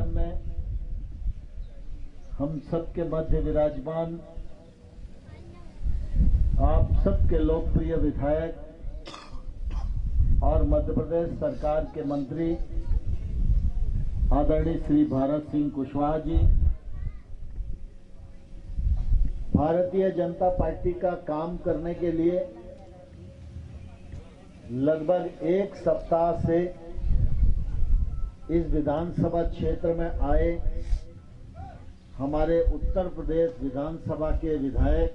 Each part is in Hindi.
में हम सबके मध्य विराजमान आप सबके लोकप्रिय विधायक और मध्य प्रदेश सरकार के मंत्री आदरणीय श्री भारत सिंह कुशवाहा जी, भारतीय जनता पार्टी का काम करने के लिए लगभग एक सप्ताह से इस विधानसभा क्षेत्र में आए हमारे उत्तर प्रदेश विधानसभा के विधायक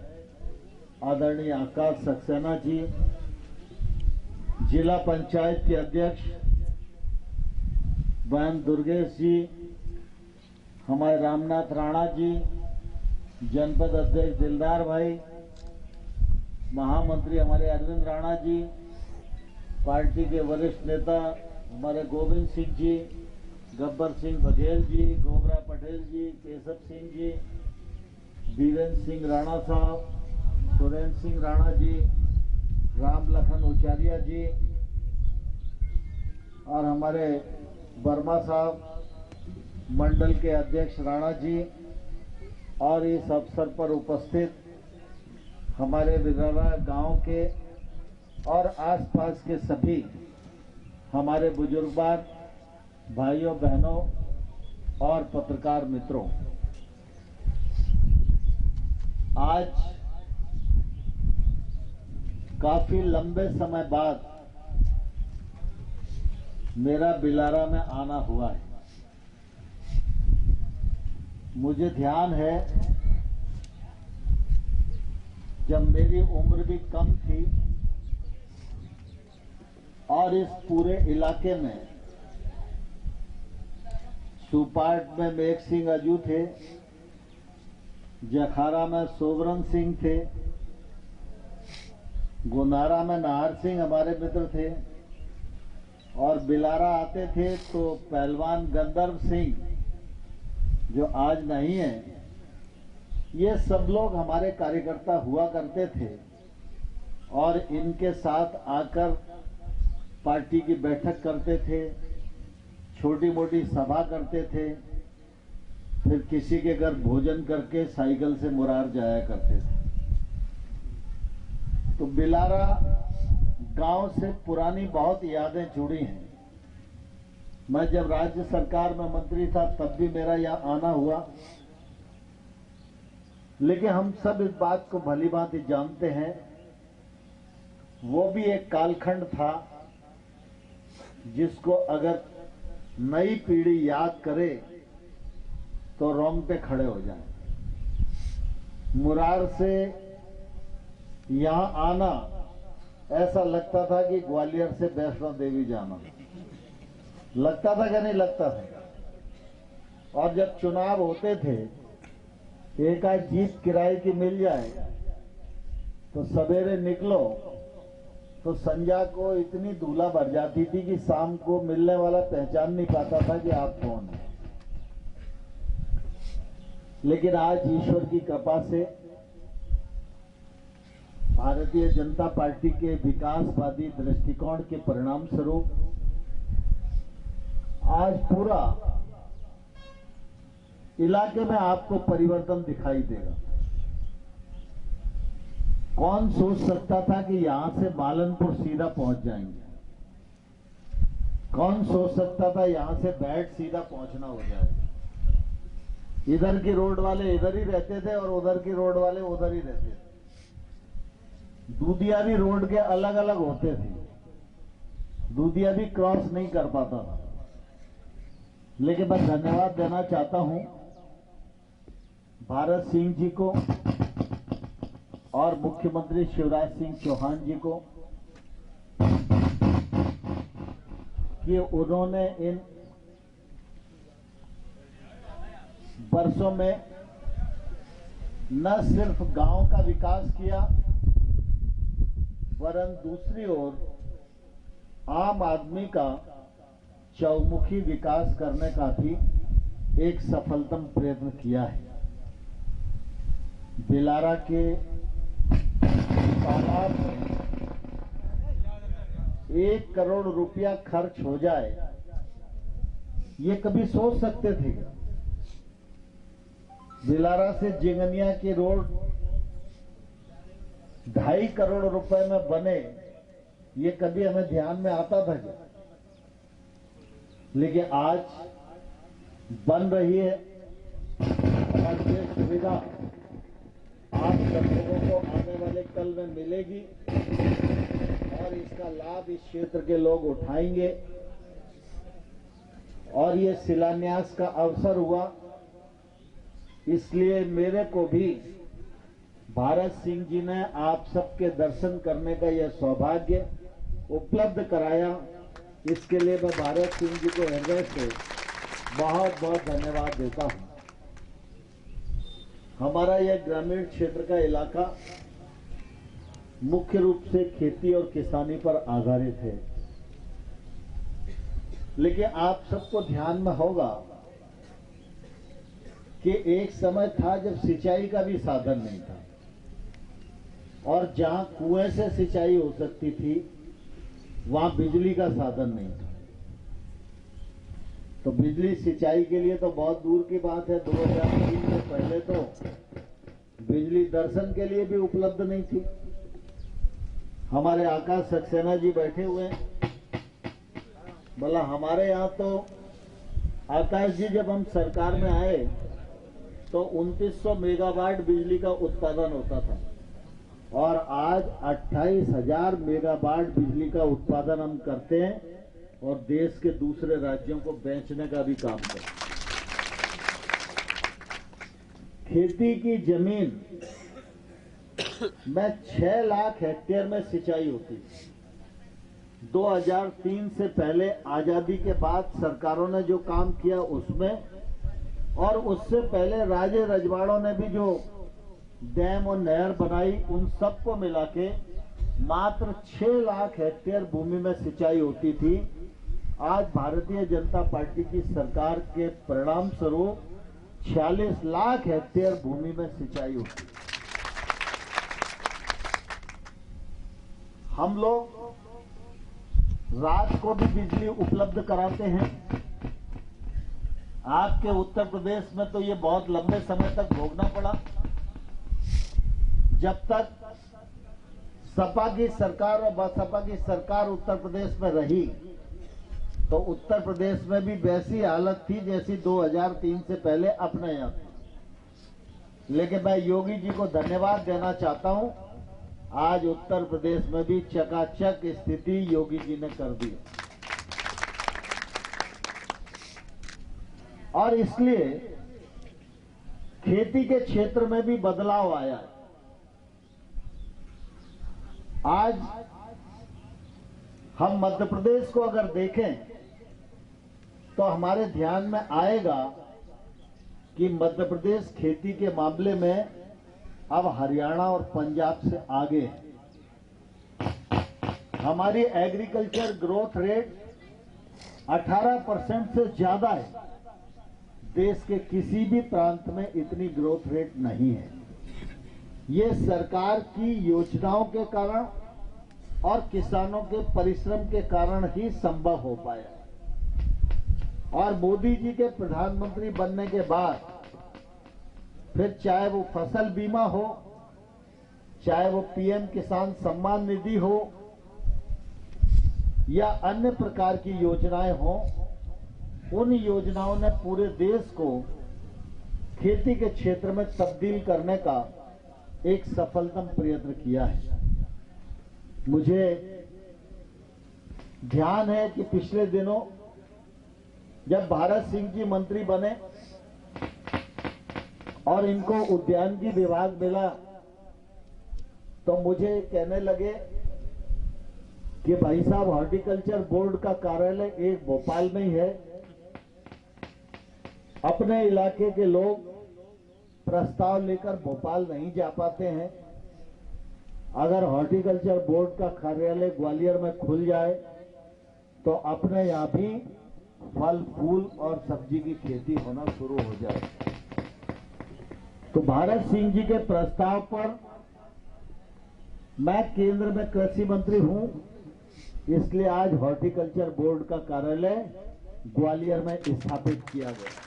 आदरणीय आकाश सक्सेना जी, जिला पंचायत के अध्यक्ष बहन दुर्गेश जी, हमारे रामनाथ राणा जी, जनपद अध्यक्ष दिलदार भाई, महामंत्री हमारे अरविंद राणा जी, पार्टी के वरिष्ठ नेता हमारे गोविंद सिंह जी, गब्बर सिंह बघेल जी, गोबरा पटेल जी, केशव सिंह जी, वीरेंद्र सिंह राणा साहब, सुरेंद्र सिंह राणा जी, राम लखन उचारिया जी और हमारे वर्मा साहब, मंडल के अध्यक्ष राणा जी और इस अवसर पर उपस्थित हमारे बिरारा गांव के और आसपास के सभी हमारे बुजुर्गवान भाइयों बहनों और पत्रकार मित्रों, आज काफी लंबे समय बाद मेरा बिलारा में आना हुआ है। मुझे ध्यान है जब मेरी उम्र भी कम थी और इस पूरे इलाके में सुपाट में मेघ सिंह अजू थे, जखारा में सोवरन सिंह थे, गुनारा में नाहर सिंह हमारे मित्र थे और बिलारा आते थे तो पहलवान गंधर्व सिंह जो आज नहीं है, ये सब लोग हमारे कार्यकर्ता हुआ करते थे और इनके साथ आकर पार्टी की बैठक करते थे, छोटी मोटी सभा करते थे, फिर किसी के घर भोजन करके साइकिल से मुरार जाया करते थे। तो बिलारा गांव से पुरानी बहुत यादें जुड़ी हैं। मैं जब राज्य सरकार में मंत्री था तब भी मेरा यहाँ आना हुआ, लेकिन हम सब इस बात को भली भांति जानते हैं, वो भी एक कालखंड था जिसको अगर नई पीढ़ी याद करे तो रोंगटे खड़े हो जाए। मुरार से यहां आना ऐसा लगता था कि ग्वालियर से वैष्णो देवी जाना, लगता था क्या नहीं लगता था। और जब चुनाव होते थे, एक आध जीप किराए की मिल जाए तो सवेरे निकलो तो संजा को इतनी दूल्हा भर जाती थी कि शाम को मिलने वाला पहचान नहीं पाता था कि आप कौन हैं। लेकिन आज ईश्वर की कृपा से भारतीय जनता पार्टी के विकासवादी दृष्टिकोण के परिणाम स्वरूप आज पूरा इलाके में आपको परिवर्तन दिखाई देगा। कौन सोच सकता था कि यहां से मालनपुर सीधा पहुंच जाएंगे? कौन सोच सकता था यहां से बैठ सीधा पहुंचना हो जाएगा? इधर की रोड वाले इधर ही रहते थे और उधर की रोड वाले उधर ही रहते थे। दूधिया भी रोड के अलग अलग होते थे, दूधिया भी क्रॉस नहीं कर पाता था। लेकिन मैं धन्यवाद देना चाहता हूं भारत सिंह जी को और मुख्यमंत्री शिवराज सिंह चौहान जी को कि उन्होंने इन वर्षों में न सिर्फ गांव का विकास किया, वरन दूसरी ओर आम आदमी का चौमुखी विकास करने का भी एक सफलतम प्रयत्न किया है। बिलारा के तालाब में 1 करोड़ रुपया खर्च हो जाए ये कभी सोच सकते थे क्या? बिलारा से जिंगनिया की रोड 2.5 करोड़ रुपए में बने, ये कभी हमें ध्यान में आता था क्या? लेकिन आज बन रही है और ये सुविधा आप सब लोगों को आने वाले कल में मिलेगी और इसका लाभ इस क्षेत्र के लोग उठाएंगे। और ये शिलान्यास का अवसर हुआ, इसलिए मेरे को भी भारत सिंह जी ने आप सबके दर्शन करने का यह सौभाग्य उपलब्ध कराया। इसके लिए मैं भारत सिंह जी को हृदय से बहुत बहुत धन्यवाद देता हूं। हमारा यह ग्रामीण क्षेत्र का इलाका मुख्य रूप से खेती और किसानी पर आधारित है, लेकिन आप सबको ध्यान में होगा कि एक समय था जब सिंचाई का भी साधन नहीं था और जहां कुएं से सिंचाई हो सकती थी वहां बिजली का साधन नहीं था। तो बिजली सिंचाई के लिए तो बहुत दूर की बात है, 2003 से पहले तो बिजली दर्शन के लिए भी उपलब्ध नहीं थी। हमारे आकाश सक्सेना जी बैठे हुए हैं, बोला हमारे यहाँ तो आकाश जी जब हम सरकार में आए तो 2900 मेगावाट बिजली का उत्पादन होता था और आज 28,000 मेगावाट बिजली का उत्पादन हम करते हैं और देश के दूसरे राज्यों को बेचने का भी काम करते हैं। खेती की जमीन में 6 लाख हेक्टेयर में सिंचाई होती थी। 2003 से पहले आजादी के बाद सरकारों ने जो काम किया उसमें, और उससे पहले राजे रजवाड़ों ने भी जो डैम और नहर बनाई, उन सबको मिला के मात्र 6 लाख हेक्टेयर भूमि में सिंचाई होती थी। आज भारतीय जनता पार्टी की सरकार के परिणाम स्वरूप 46 लाख हेक्टेयर भूमि में सिंचाई होती है। हम लोग रात को भी बिजली उपलब्ध कराते हैं। आपके उत्तर प्रदेश में तो ये बहुत लंबे समय तक भोगना पड़ा। जब तक सपा की सरकार और बसपा की सरकार उत्तर प्रदेश में रही तो उत्तर प्रदेश में भी वैसी हालत थी जैसी 2003 से पहले अपने यहाँ थी। लेकिन मैं योगी जी को धन्यवाद देना चाहता हूं, आज उत्तर प्रदेश में भी चकाचक स्थिति योगी जी ने कर दी और इसलिए खेती के क्षेत्र में भी बदलाव आया है। आज हम मध्य प्रदेश को अगर देखें तो हमारे ध्यान में आएगा कि मध्य प्रदेश खेती के मामले में अब हरियाणा और पंजाब से आगे है। हमारी एग्रीकल्चर ग्रोथ रेट 18% से ज्यादा है। देश के किसी भी प्रांत में इतनी ग्रोथ रेट नहीं है। ये सरकार की योजनाओं के कारण और किसानों के परिश्रम के कारण ही संभव हो पाया। और मोदी जी के प्रधानमंत्री बनने के बाद फिर चाहे वो फसल बीमा हो, चाहे वो पीएम किसान सम्मान निधि हो या अन्य प्रकार की योजनाएं हो, उन योजनाओं ने पूरे देश को खेती के क्षेत्र में तब्दील करने का एक सफलतम प्रयत्न किया है। मुझे ध्यान है कि पिछले दिनों जब भारत सिंह जी मंत्री बने और इनको उद्यानिकी विभाग मिला तो मुझे कहने लगे कि भाई साहब, हॉर्टिकल्चर बोर्ड का कार्यालय एक भोपाल में ही है। अपने इलाके के लोग प्रस्ताव लेकर भोपाल नहीं जा पाते हैं। अगर हॉर्टिकल्चर बोर्ड का कार्यालय ग्वालियर में खुल जाए तो अपने यहां भी फल फूल और सब्जी की खेती होना शुरू हो जाए। तो भारत सिंह जी के प्रस्ताव पर मैं केंद्र में कृषि मंत्री हूं, इसलिए आज हॉर्टिकल्चर बोर्ड का कार्यालय ग्वालियर में स्थापित किया गया।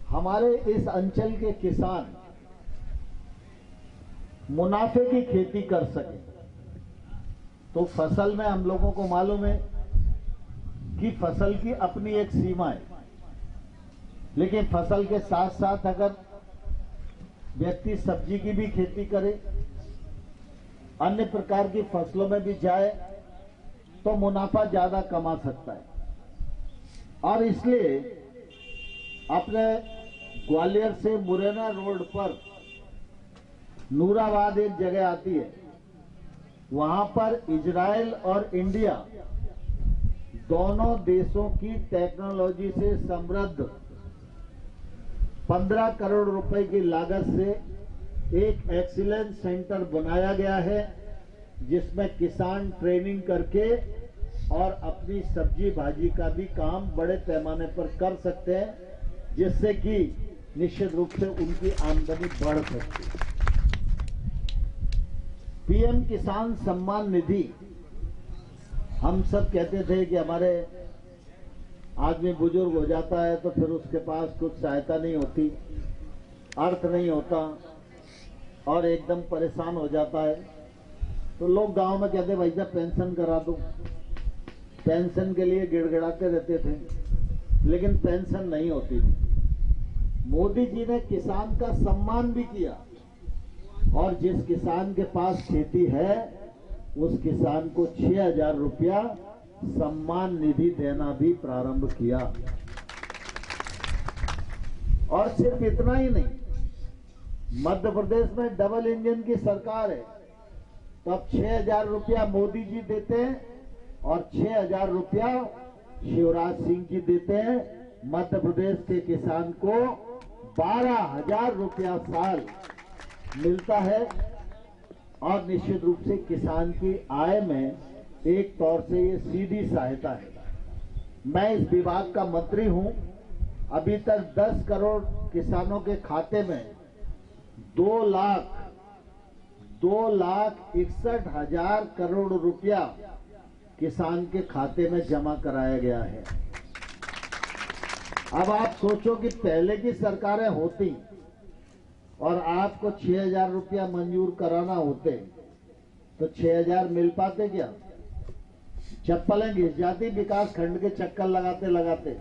हमारे इस अंचल के किसान मुनाफे की खेती कर सके, तो फसल में हम लोगों को मालूम है कि फसल की अपनी एक सीमा है, लेकिन फसल के साथ साथ अगर व्यक्ति सब्जी की भी खेती करे, अन्य प्रकार की फसलों में भी जाए, तो मुनाफा ज्यादा कमा सकता है। और इसलिए अपने ग्वालियर से मुरैना रोड पर नूराबाद एक जगह आती है, वहां पर इजराइल और इंडिया दोनों देशों की टेक्नोलॉजी से समृद्ध 15 करोड़ रुपए की लागत से एक एक्सीलेंस सेंटर बनाया गया है, जिसमें किसान ट्रेनिंग करके और अपनी सब्जी भाजी का भी काम बड़े पैमाने पर कर सकते हैं, जिससे कि निश्चित रूप से उनकी आमदनी बढ़ सकती है। पीएम किसान सम्मान निधि, हम सब कहते थे कि हमारे आदमी बुजुर्ग हो जाता है तो फिर उसके पास कुछ सहायता नहीं होती, अर्थ नहीं होता और एकदम परेशान हो जाता है, तो लोग गांव में कहते भाई साहब पेंशन करा दो। पेंशन के लिए गिड़गिड़ाते रहते थे, लेकिन पेंशन नहीं होती थी। मोदी जी ने किसान का सम्मान भी किया, और जिस किसान के पास खेती है उस किसान को 6,000 रुपया सम्मान निधि देना भी प्रारंभ किया। और सिर्फ इतना ही नहीं, मध्य प्रदेश में डबल इंजन की सरकार है, तो अब 6,000 रुपया मोदी जी देते हैं और 6,000 रुपया शिवराज सिंह जी देते हैं। मध्य प्रदेश के किसान को 12,000 रुपया साल मिलता है, और निश्चित रूप से किसान की आय में एक तौर से ये सीधी सहायता है। मैं इस विभाग का मंत्री हूं, अभी तक 10 करोड़ किसानों के खाते में 2,61,000 करोड़ रुपया किसान के खाते में जमा कराया गया है। अब आप सोचो कि पहले की सरकारें होती और आपको 6,000 रुपया मंजूर कराना होते, तो 6,000 मिल पाते क्या? चप्पलें घिस जाती विकास खंड के चक्कर लगाते लगाते,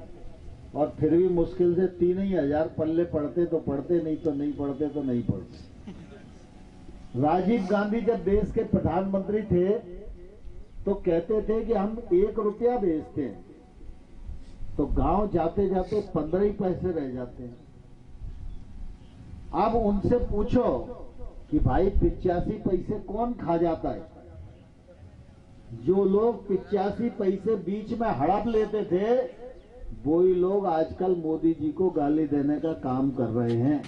और फिर भी मुश्किल से 3,000 पल्ले पड़ते तो पड़ते, नहीं तो नहीं पड़ते तो नहीं पड़ते। राजीव गांधी जब देश के प्रधानमंत्री थे तो कहते थे कि हम 1 रुपया भेजते हैं, तो गांव जाते जाते 15 ही पैसे रह जाते हैं। अब उनसे पूछो कि भाई 85 पैसे कौन खा जाता है? जो लोग 85 पैसे बीच में हड़प लेते थे, वही लोग आजकल मोदी जी को गाली देने का काम कर रहे हैं।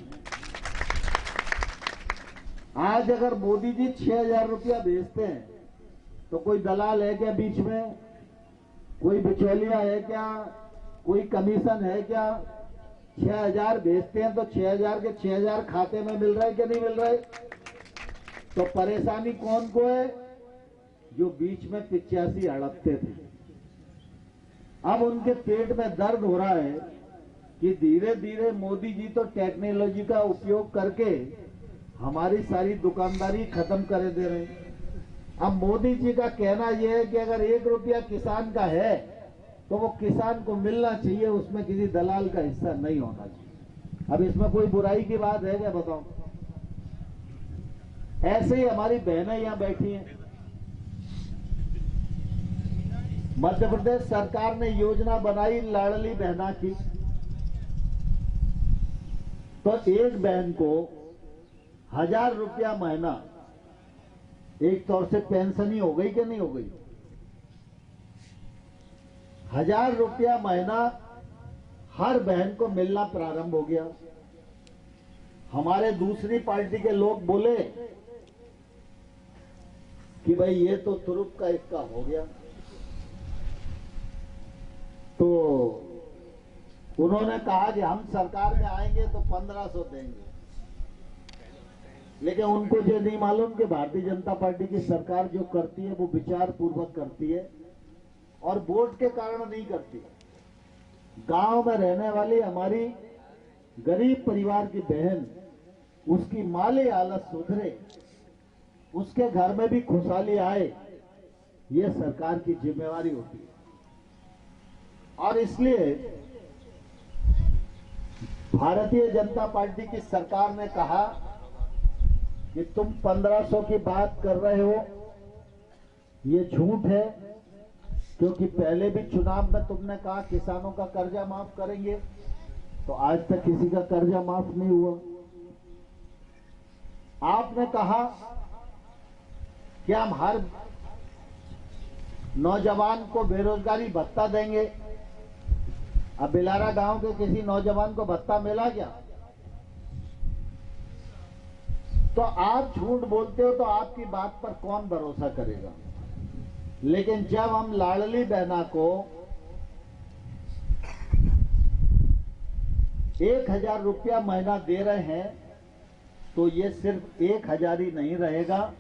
आज अगर मोदी जी 6,000 रुपया भेजते हैं, तो कोई दलाल है क्या बीच में? कोई बिचौलिया है क्या? कोई कमीशन है क्या? 6,000 भेजते हैं तो 6,000 के 6,000 खाते में मिल रहा है कि नहीं मिल रहा है? तो परेशानी कौन को है? जो बीच में 85 हड़पते थे। अब उनके पेट में दर्द हो रहा है कि धीरे धीरे मोदी जी तो टेक्नोलॉजी का उपयोग करके हमारी सारी दुकानदारी खत्म कर दे रहे हैं। अब मोदी जी का कहना यह है कि अगर 1 रुपया किसान का है तो वो किसान को मिलना चाहिए, उसमें किसी दलाल का हिस्सा नहीं होना चाहिए। अब इसमें कोई बुराई की बात है क्या, बताओ? ऐसे ही हमारी बहनें यहां बैठी हैं। मध्य प्रदेश सरकार ने योजना बनाई लाडली बहना की, तो एक बहन को 1,000 रुपया महीना, एक तौर से पेंशन ही हो गई कि नहीं हो गई? 1,000 रुपया महीना हर बहन को मिलना प्रारंभ हो गया। हमारे दूसरी पार्टी के लोग बोले कि भाई ये तो तुरुप का इक्का हो गया, तो उन्होंने कहा कि हम सरकार में आएंगे तो 1,500 देंगे। लेकिन उनको ये नहीं मालूम कि भारतीय जनता पार्टी की सरकार जो करती है वो विचार पूर्वक करती है, और वोट के कारण नहीं करती। गांव में रहने वाली हमारी गरीब परिवार की बहन, उसकी माली हालत सुधरे, उसके घर में भी खुशहाली आए, ये सरकार की जिम्मेवारी होती है। और इसलिए भारतीय जनता पार्टी की सरकार ने कहा कि तुम 1500 की बात कर रहे हो, ये झूठ है, क्योंकि पहले भी चुनाव में तुमने कहा किसानों का कर्जा माफ करेंगे, तो आज तक किसी का कर्जा माफ नहीं हुआ। आपने कहा कि हम हर नौजवान को बेरोजगारी भत्ता देंगे। अब बिलारा गांव के किसी नौजवान को भत्ता मिला क्या? तो आप झूठ बोलते हो तो आपकी बात पर कौन भरोसा करेगा। लेकिन जब हम लाडली बहना को 1000 रुपया महीना दे रहे हैं, तो ये सिर्फ 1000 ही नहीं रहेगा,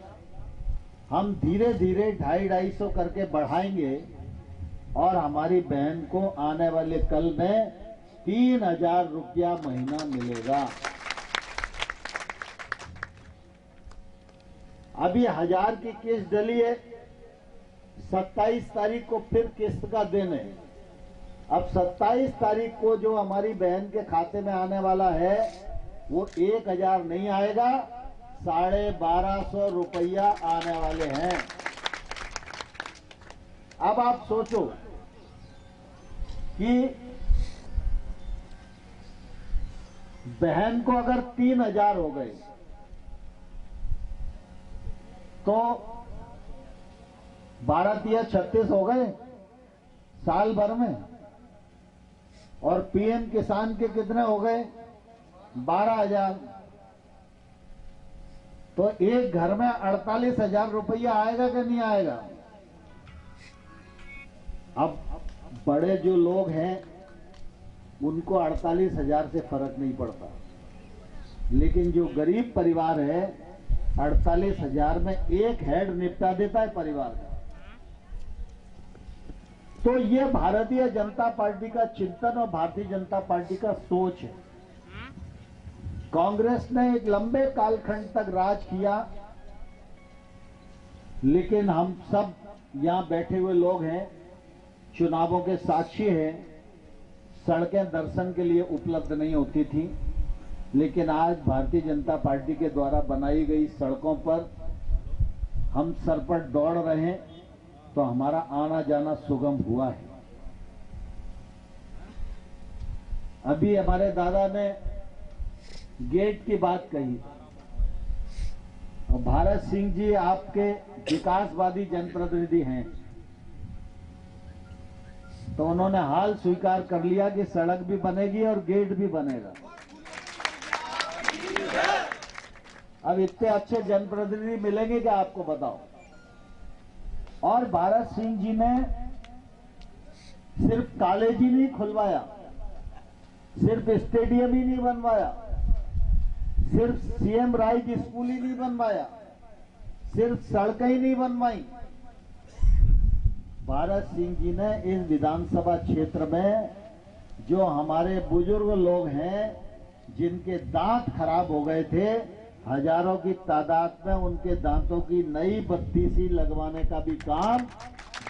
हम धीरे धीरे 250-250 करके बढ़ाएंगे और हमारी बहन को आने वाले कल में 3000 रुपया महीना मिलेगा। अभी 1000 की किस्त डली है, 27 तारीख को फिर किस्त का दिन है। अब 27 तारीख को जो हमारी बहन के खाते में आने वाला है वो 1000 नहीं आएगा, 1250 रुपया आने वाले हैं। अब आप सोचो कि बहन को अगर 3000 हो गए तो 12 36 हो गए साल भर में, और पीएम किसान के कितने हो गए? 12000। तो एक घर में 48,000 रुपया आएगा कि नहीं आएगा? अब बड़े जो लोग हैं उनको 48,000 से फर्क नहीं पड़ता, लेकिन जो गरीब परिवार है 48,000 में एक हेड निपटा देता है परिवार का। तो ये भारतीय जनता पार्टी का चिंतन और भारतीय जनता पार्टी का सोच है। कांग्रेस ने एक लंबे कालखंड तक राज किया, लेकिन हम सब यहां बैठे हुए लोग हैं, चुनावों के साक्षी हैं। सड़कें दर्शन के लिए उपलब्ध नहीं होती थी, लेकिन आज भारतीय जनता पार्टी के द्वारा बनाई गई सड़कों पर हम सरपट दौड़ रहे हैं, तो हमारा आना जाना सुगम हुआ है। अभी हमारे दादा ने गेट की बात कही, और भारत सिंह जी आपके विकासवादी जनप्रतिनिधि हैं, तो उन्होंने हाल स्वीकार कर लिया कि सड़क भी बनेगी और गेट भी बनेगा। अब इतने अच्छे जनप्रतिनिधि मिलेंगे क्या आपको, बताओ। और भारत सिंह जी ने सिर्फ कॉलेज ही नहीं खुलवाया, सिर्फ स्टेडियम ही नहीं बनवाया, सिर्फ सीएम राइज स्कूल ही नहीं बनवाया, सिर्फ सड़कें ही नहीं बनवाई। भारत सिंह जी ने इस विधानसभा क्षेत्र में जो हमारे बुजुर्ग लोग हैं जिनके दांत खराब हो गए थे, हजारों की तादाद में उनके दांतों की नई बत्ती सी लगवाने का भी काम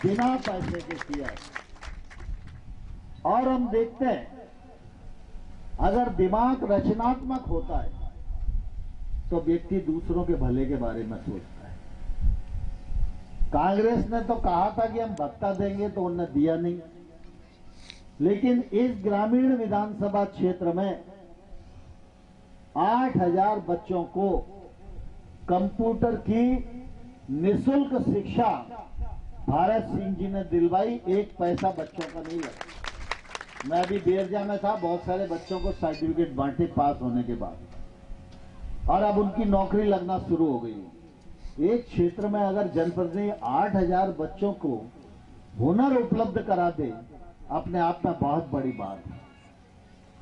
बिना पैसे के किया है। और हम देखते हैं, अगर दिमाग रचनात्मक होता है तो व्यक्ति दूसरों के भले के बारे में सोचता है। कांग्रेस ने तो कहा था कि हम भत्ता देंगे, तो उन्होंने दिया नहीं। लेकिन इस ग्रामीण विधानसभा क्षेत्र में 8000 बच्चों को कंप्यूटर की निःशुल्क शिक्षा भारत सिंह जी ने दिलवाई, एक पैसा बच्चों का नहीं लगा। मैं अभी बेरजा में था, बहुत सारे बच्चों को सर्टिफिकेट बांटे पास होने के बाद, और अब उनकी नौकरी लगना शुरू हो गई। एक क्षेत्र में अगर जनप्रतिनिधि 8000 बच्चों को हुनर उपलब्ध करा दे, अपने आप में बहुत बड़ी बात है।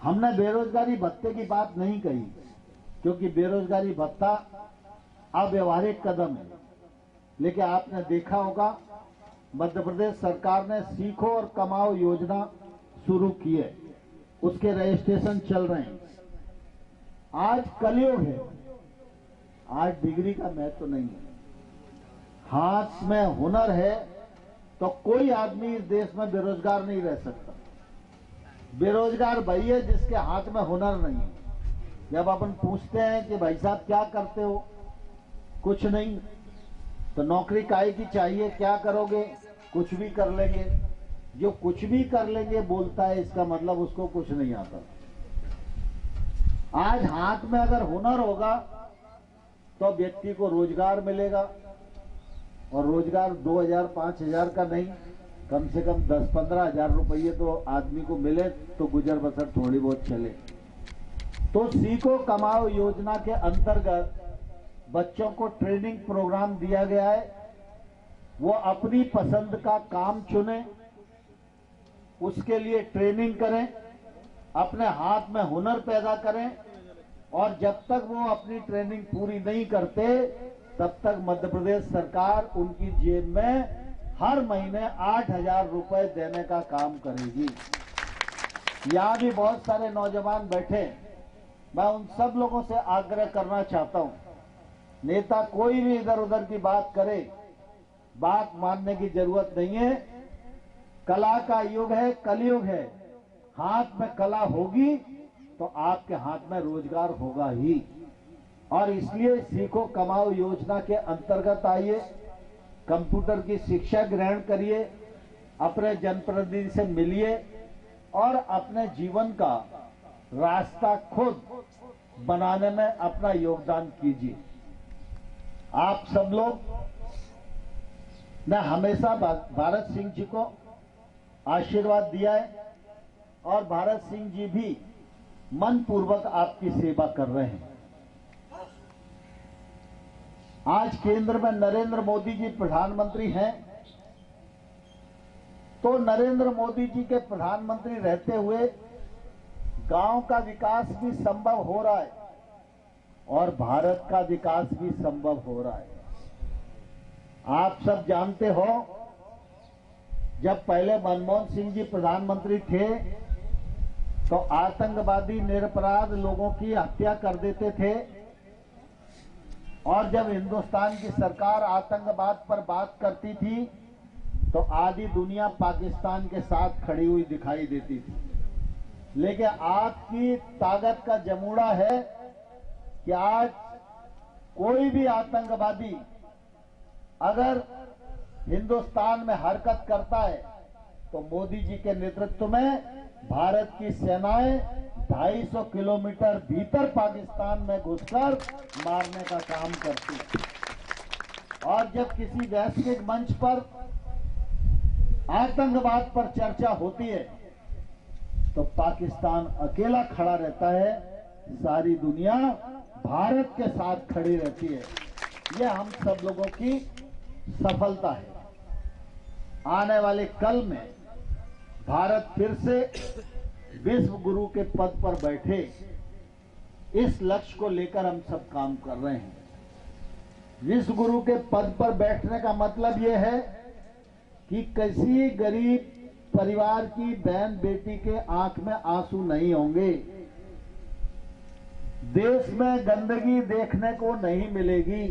हमने बेरोजगारी भत्ते की बात नहीं कही, क्योंकि बेरोजगारी भत्ता अव्यवहारिक कदम है। लेकिन आपने देखा होगा मध्य प्रदेश सरकार ने सीखो और कमाओ योजना शुरू की है, उसके रजिस्ट्रेशन चल रहे हैं। आज कलयुग है, आज डिग्री का महत्व नहीं है। हाथ में हुनर है तो कोई आदमी इस देश में बेरोजगार नहीं रह सकता। बेरोजगार वही है जिसके हाथ में हुनर नहीं है। जब अपन पूछते हैं कि भाई साहब क्या करते हो, कुछ नहीं, तो नौकरी काहे की चाहिए, क्या करोगे, कुछ भी कर लेंगे। जो कुछ भी कर लेंगे बोलता है, इसका मतलब उसको कुछ नहीं आता। आज हाथ में अगर हुनर होगा तो व्यक्ति को रोजगार मिलेगा, और रोजगार 2000 5000 का नहीं, कम से कम 10-15 हजार रुपये तो आदमी को मिले तो गुजर बसर थोड़ी बहुत चले। तो सीखो कमाओ योजना के अंतर्गत बच्चों को ट्रेनिंग प्रोग्राम दिया गया है। वो अपनी पसंद का काम चुने, उसके लिए ट्रेनिंग करें, अपने हाथ में हुनर पैदा करें, और जब तक वो अपनी ट्रेनिंग पूरी नहीं करते तब तक मध्य प्रदेश सरकार उनकी जेब में हर महीने 8000 रुपए देने का काम करेगी। यहां भी बहुत सारे नौजवान बैठे, मैं उन सब लोगों से आग्रह करना चाहता हूं, नेता कोई भी इधर उधर की बात करे, बात मानने की जरूरत नहीं है। कला का युग है, कलयुग है। हाथ में कला होगी तो आपके हाथ में रोजगार होगा ही। और इसलिए सीखो कमाओ योजना के अंतर्गत आइए, कंप्यूटर की शिक्षा ग्रहण करिए, अपने जनप्रतिनिधि से मिलिए और अपने जीवन का रास्ता खुद बनाने में अपना योगदान कीजिए। आप सब लोग ने हमेशा भारत सिंह जी को आशीर्वाद दिया है, और भारत सिंह जी भी मन पूर्वक आपकी सेवा कर रहे हैं। आज केंद्र में नरेंद्र मोदी जी प्रधानमंत्री हैं, तो नरेंद्र मोदी जी के प्रधानमंत्री रहते हुए गांव का विकास भी संभव हो रहा है और भारत का विकास भी संभव हो रहा है। आप सब जानते हो, जब पहले मनमोहन सिंह जी प्रधानमंत्री थे तो आतंकवादी निरपराध लोगों की हत्या कर देते थे, और जब हिंदुस्तान की सरकार आतंकवाद पर बात करती थी तो आधी दुनिया पाकिस्तान के साथ खड़ी हुई दिखाई देती थी। लेकिन आपकी ताकत का जमूड़ा है कि आज कोई भी आतंकवादी अगर हिंदुस्तान में हरकत करता है तो मोदी जी के नेतृत्व में भारत की सेनाएं 250 किलोमीटर भीतर पाकिस्तान में घुसकर मारने का काम करती है। और जब किसी वैश्विक मंच पर आतंकवाद पर चर्चा होती है तो पाकिस्तान अकेला खड़ा रहता है, सारी दुनिया भारत के साथ खड़ी रहती है। यह हम सब लोगों की सफलता है। आने वाले कल में भारत फिर से विश्व गुरु के पद पर बैठे, इस लक्ष्य को लेकर हम सब काम कर रहे हैं। विश्व गुरु के पद पर बैठने का मतलब यह है कि किसी गरीब परिवार की बहन बेटी के आंख में आंसू नहीं होंगे, देश में गंदगी देखने को नहीं मिलेगी,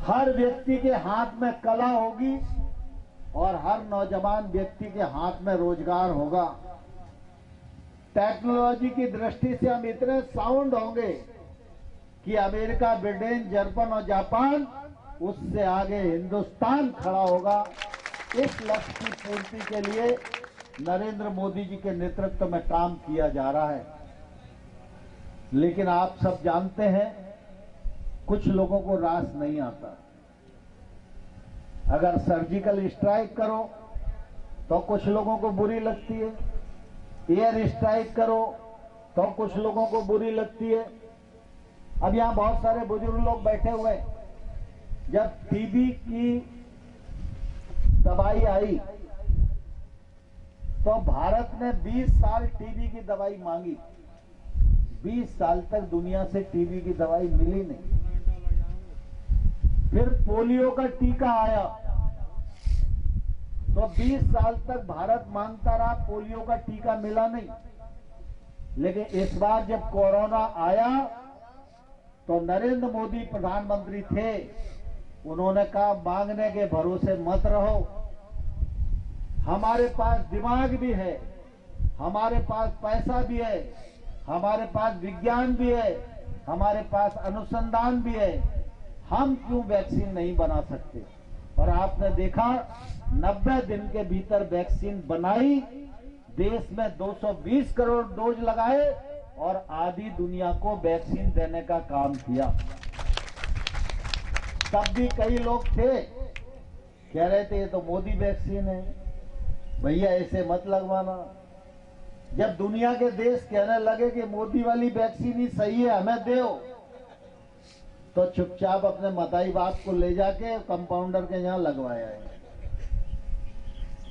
हर व्यक्ति के हाथ में कला होगी और हर नौजवान व्यक्ति के हाथ में रोजगार होगा। टेक्नोलॉजी की दृष्टि से हम इतने साउंड होंगे कि अमेरिका, ब्रिटेन, जर्मन और जापान उससे आगे हिंदुस्तान खड़ा होगा। इस लक्ष्य की पूर्ति के लिए नरेंद्र मोदी जी के नेतृत्व में काम किया जा रहा है। लेकिन आप सब जानते हैं, कुछ लोगों को रास नहीं आता। अगर सर्जिकल स्ट्राइक करो तो कुछ लोगों को बुरी लगती है, एयर स्ट्राइक करो तो कुछ लोगों को बुरी लगती है। अब यहां बहुत सारे बुजुर्ग लोग बैठे हुए हैं। जब टीबी की दवाई आई तो भारत ने 20 साल टीबी की दवाई मांगी, 20 साल तक दुनिया से टीबी की दवाई मिली नहीं। फिर पोलियो का टीका आया, तो 20 साल तक भारत मांगता रहा, पोलियो का टीका मिला नहीं। लेकिन इस बार जब कोरोना आया तो नरेंद्र मोदी प्रधानमंत्री थे, उन्होंने कहा मांगने के भरोसे मत रहो, हमारे पास दिमाग भी है, हमारे पास पैसा भी है, हमारे पास विज्ञान भी है, हमारे पास अनुसंधान भी है, हम क्यों वैक्सीन नहीं बना सकते। और आपने देखा 90 दिन के भीतर वैक्सीन बनाई, देश में 220 करोड़ डोज लगाए और आधी दुनिया को वैक्सीन देने का काम किया। तब भी कई लोग थे कह रहे थे ये तो मोदी वैक्सीन है, भैया ऐसे मत लगवाना। जब दुनिया के देश कहने लगे कि मोदी वाली वैक्सीन ही सही है, हमें दो, तो चुपचाप अपने मताई बाप को ले जाके कंपाउंडर के यहां लगवाया है।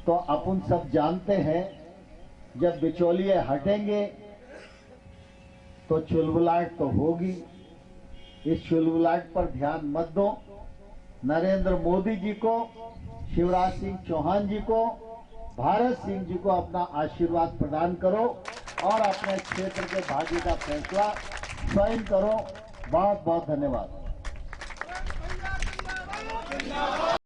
तो अपन सब जानते हैं जब बिचौलिए हटेंगे तो चुलबुलाहट तो होगी। इस चुलबुलाहट पर ध्यान मत दो। नरेंद्र मोदी जी को, शिवराज सिंह चौहान जी को, भारत सिंह जी को अपना आशीर्वाद प्रदान करो और अपने क्षेत्र के भाग्य का फैसला स्वयं करो। बहुत बहुत धन्यवाद।